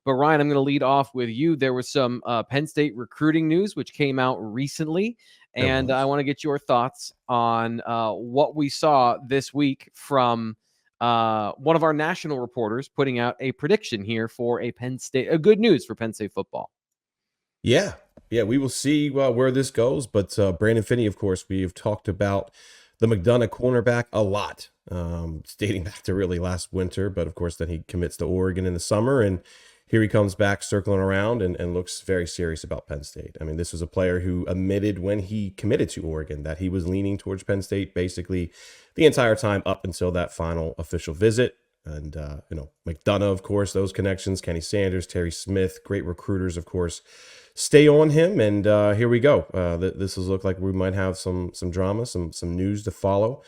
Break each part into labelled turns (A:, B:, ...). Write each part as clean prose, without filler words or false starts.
A: But Ryan, I'm going to lead off with you. There was some Penn State recruiting news which came out recently, and I want to get your thoughts on what we saw this week from one of our national reporters putting out a prediction here for a good news for Penn State football.
B: Yeah, we will see where this goes. But Brandon Finney, of course, we've talked about the McDonough cornerback a lot, dating back to really last winter. But of course, then he commits to Oregon in the summer, and here he comes back circling around and looks very serious about Penn State. I mean, this was a player who admitted when he committed to Oregon that he was leaning towards Penn State basically the entire time up until that final official visit. And, McDonough, of course, those connections, Kenny Sanders, Terry Smith, great recruiters, of course, stay on him. And here we go. This will look like we might have some drama, some news to follow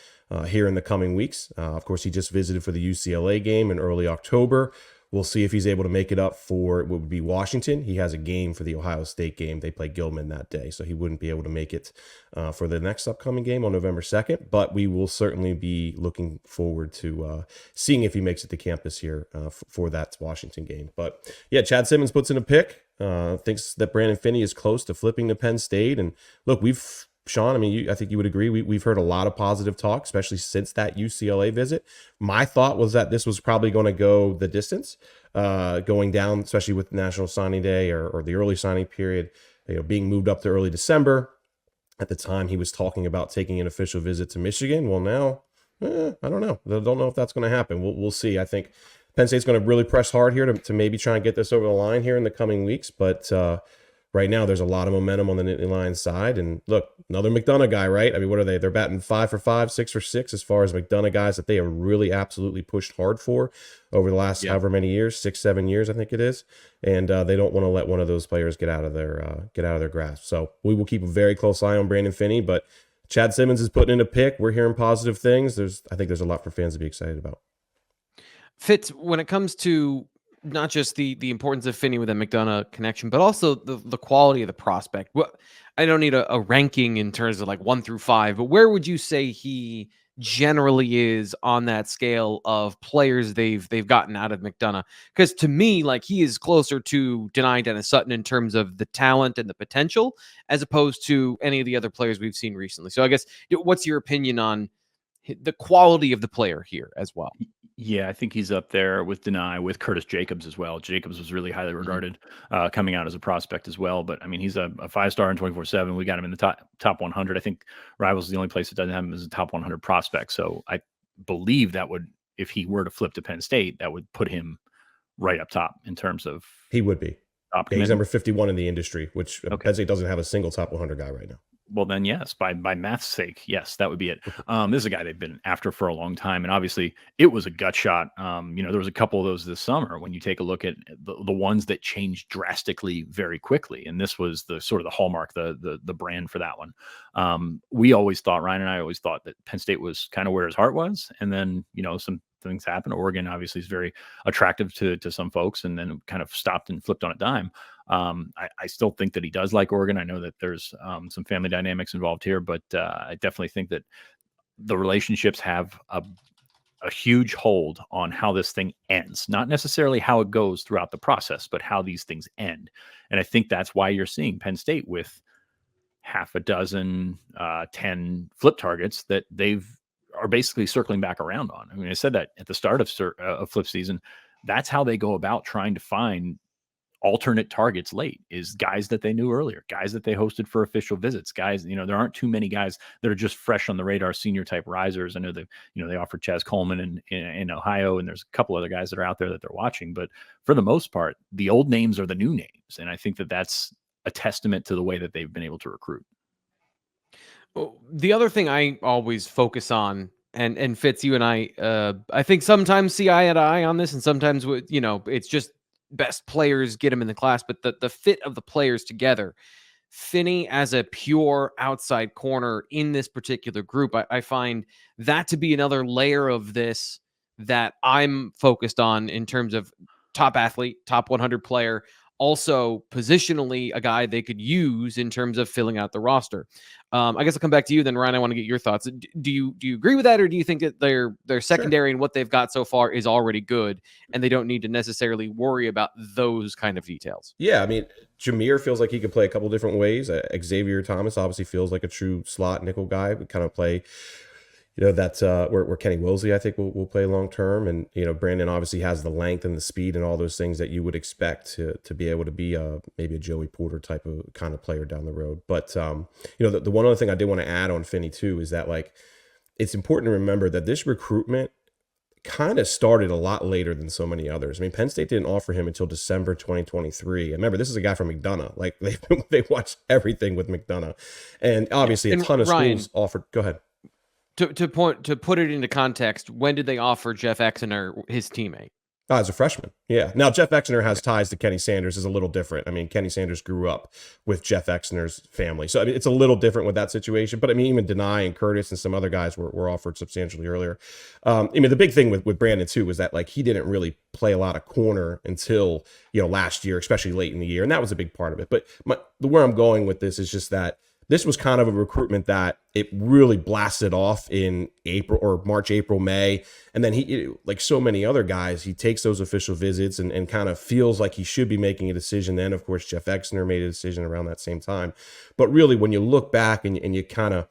B: here in the coming weeks. Of course, he just visited for the UCLA game in early October. We'll see if he's able to make it up for what would be Washington. He has a game for the Ohio State game. They play Gilman that day, so he wouldn't be able to make it for the next upcoming game on November 2nd. But we will certainly be looking forward to seeing if he makes it to campus here for that Washington game. But yeah, Chad Simmons puts in a pick, thinks that Brandon Finney is close to flipping to Penn State. And look, Sean, I mean, I think you would agree. We've heard a lot of positive talk, especially since that UCLA visit. My thought was that this was probably going to go the distance, going down, especially with National Signing Day or the early signing period, being moved up to early December. At the time, he was talking about taking an official visit to Michigan. Well, now, I don't know. I don't know if that's going to happen. We'll see. I think Penn State's going to really press hard here to maybe try and get this over the line here in the coming weeks, but right now, there's a lot of momentum on the Nittany Lions side. And look, another McDonough guy, right? I mean, what are they? They're batting 5 for 5, 6 for 6 as far as McDonough guys that they have really absolutely pushed hard for over the last however many years, 6-7 years, I think it is. And they don't want to let one of those players get out of their grasp. So we will keep a very close eye on Brandon Finney. But Chad Simmons is putting in a pick. We're hearing positive things. I think there's a lot for fans to be excited about.
A: Fitz, when it comes to not just the importance of Finney with a McDonough connection, but also the quality of the prospect. Well, I don't need a ranking in terms of like 1 through 5, but where would you say he generally is on that scale of players they've gotten out of McDonough? Because to me, like, he is closer to denying Dennis Sutton in terms of the talent and the potential, as opposed to any of the other players we've seen recently. So I guess, what's your opinion on the quality of the player here as well?
C: Yeah, I think he's up there with Denai, with Curtis Jacobs as well. Jacobs was really highly regarded coming out as a prospect as well. But I mean, he's a 5-star in 24/7. We got him in the top 100. I think Rivals is the only place that doesn't have him as a top 100 prospect. So I believe that would, if he were to flip to Penn State, that would put him right up top in terms of.
B: He would be. Yeah, he's number 51 in the industry, which Penn State doesn't have a single top 100 guy right now.
C: Well, then, yes, by math's sake, yes, that would be it. This is a guy they've been after for a long time. And obviously it was a gut shot. There was a couple of those this summer when you take a look at the ones that changed drastically very quickly. And this was the sort of the hallmark, the brand for that one. We always thought, Ryan and I always thought, that Penn State was kind of where his heart was. And then, some things happen. Oregon obviously is very attractive to some folks, and then kind of stopped and flipped on a dime. I still think that he does like Oregon. I know that there's some family dynamics involved here, but I definitely think that the relationships have a huge hold on how this thing ends, not necessarily how it goes throughout the process, but how these things end. And I think that's why you're seeing Penn State with half a dozen, 10 flip targets that are basically circling back around on. I mean, I said that at the start of flip season. That's how they go about trying to find alternate targets late, is guys that they knew earlier, guys that they hosted for official visits, guys, there aren't too many guys that are just fresh on the radar, senior type risers. I know that, they offered Chaz Coleman in Ohio, and there's a couple other guys that are out there that they're watching, but for the most part, the old names are the new names. And I think that that's a testament to the way that they've been able to recruit.
A: Well, the other thing I always focus on, and Fitz, you and I think sometimes see eye to eye on this, and sometimes it's just best players get them in the class, but the fit of the players together. Finney as a pure outside corner in this particular group, I find that to be another layer of this that I'm focused on in terms of top athlete, top 100 player, also positionally a guy they could use in terms of filling out the roster. I guess I'll come back to you then, Ryan. I want to get your thoughts. Do you agree with that, or do you think that their secondary and what they've got so far is already good, and they don't need to necessarily worry about those kind of details?
B: Yeah, I mean, Jameer feels like he could play a couple different ways. Xavier Thomas obviously feels like a true slot nickel guy, would kind of play, that's where Kenny Willsley, I think, will play long term. And, Brandon obviously has the length and the speed and all those things that you would expect to be able to be maybe a Joey Porter type of kind of player down the road. But, the one other thing I did want to add on Finney too is that, like, it's important to remember that this recruitment kind of started a lot later than so many others. I mean, Penn State didn't offer him until December 2023. And remember, this is a guy from McDonough. Like, they watched everything with McDonough. And obviously a ton of
A: Ryan,
B: schools offered. Go ahead.
A: To put it into context, when did they offer Jeff Exner, his teammate?
B: As a freshman, yeah. Now, Jeff Exner has ties to Kenny Sanders, is a little different. I mean, Kenny Sanders grew up with Jeff Exner's family. So, I mean, it's a little different with that situation. But, I mean, even Denai and Curtis and some other guys were offered substantially earlier. I mean, the big thing with Brandon, too, was that, like, he didn't really play a lot of corner until, last year, especially late in the year. And that was a big part of it. But where I'm going with this is just that this was kind of a recruitment that it really blasted off in April or March, April, May. And then he, like so many other guys, he takes those official visits and kind of feels like he should be making a decision. Then, of course, Jeff Exner made a decision around that same time. But really, when you look back and you kind of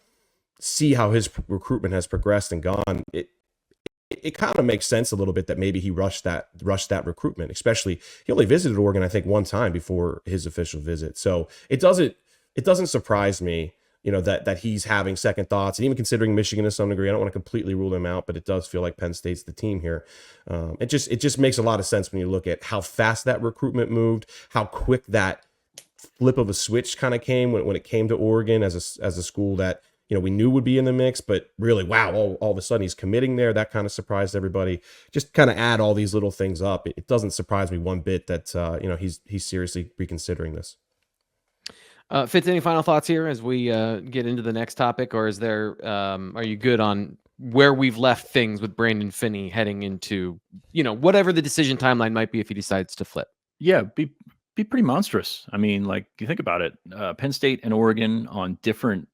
B: see how his recruitment has progressed and gone, it kind of makes sense a little bit that maybe he rushed that recruitment, especially he only visited Oregon, I think, one time before his official visit. So it doesn't surprise me, that he's having second thoughts, and even considering Michigan to some degree. I don't want to completely rule him out, but it does feel like Penn State's the team here. It just makes a lot of sense when you look at how fast that recruitment moved, how quick that flip of a switch kind of came when it came to Oregon as a school that we knew would be in the mix, but really, wow, all of a sudden he's committing there. That kind of surprised everybody. Just kind of add all these little things up. It doesn't surprise me one bit that he's seriously reconsidering this.
A: Fitz, any final thoughts here as we get into the next topic, or is there? Are you good on where we've left things with Brandon Finney heading into whatever the decision timeline might be if he decides to flip?
C: Yeah, be pretty monstrous. I mean, like, you think about it, Penn State and Oregon on different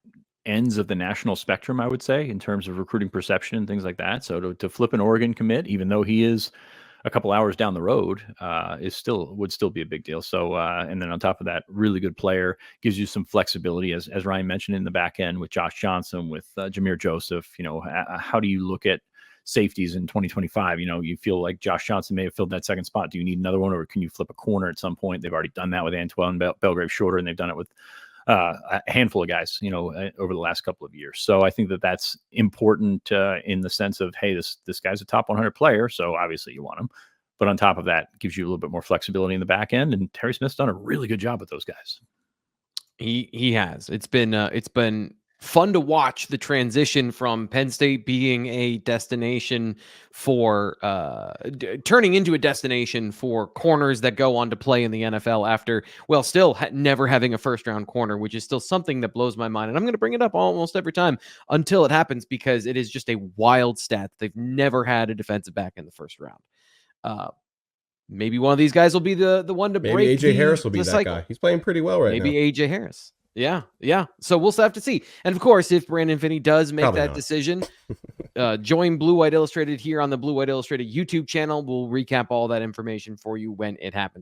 C: ends of the national spectrum, I would say, in terms of recruiting perception and things like that. So to flip an Oregon commit, even though he is a couple hours down the road, would still be a big deal. So, and then on top of that, really good player, gives you some flexibility, as Ryan mentioned, in the back end with Josh Johnson, with Jameer Joseph. How do you look at safeties in 2025? You feel like Josh Johnson may have filled that second spot. Do you need another one, or can you flip a corner at some point? They've already done that with Antoine Belgrave Shorter, and they've done it with a handful of guys, over the last couple of years. So I think that's important in the sense of, hey, this guy's a top 100 player, so obviously you want him. But on top of that, gives you a little bit more flexibility in the back end. And Terry Smith's done a really good job with those guys.
A: He has. It's been fun to watch the transition from Penn State being a destination for turning into a destination for corners that go on to play in the NFL after, still never having a first round corner, which is still something that blows my mind. And I'm going to bring it up almost every time until it happens, because it is just a wild stat. They've never had a defensive back in the first round. Maybe one of these guys will be the one to break.
B: Maybe AJ Harris will be that
A: cycle.
B: Guy. He's playing pretty well right now.
A: Maybe AJ Harris. Yeah. So we'll have to see. And of course, if Brandon Finney does make
B: Probably
A: that
B: not.
A: decision, join Blue White Illustrated here on the Blue White Illustrated YouTube channel. We'll recap all that information for you when it happens.